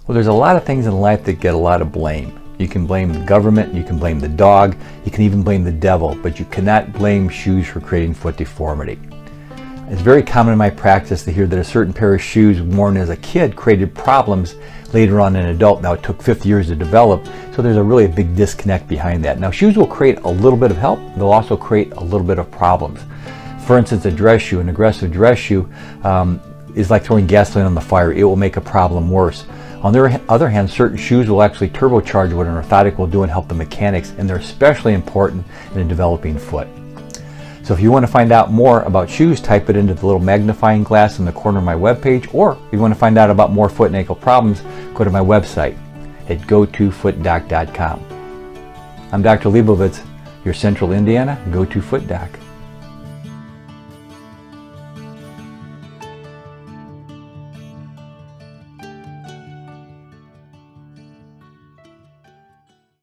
Well, there's a lot of things in life that get a lot of blame. You can blame the government, you can blame the dog, you can even blame the devil, but you cannot blame shoes for creating foot deformity. It's very common in my practice to hear that a certain pair of shoes worn as a kid created problems later on in an adult. Now, it took 50 years to develop, so there's a really big disconnect behind that. Now, shoes will create a little bit of help, they'll also create a little bit of problems. For instance, a dress shoe, an aggressive dress shoe, is like throwing gasoline on the fire. It will make a problem worse. On the other hand, certain shoes will actually turbocharge what an orthotic will do and help the mechanics, and they're especially important in a developing foot. So if you want to find out more about shoes, type it into the little magnifying glass in the corner of my webpage, or if you want to find out about more foot and ankle problems, go to my website at gotofootdoc.com. I'm Dr. Leibovitz, your Central Indiana go-to foot doc.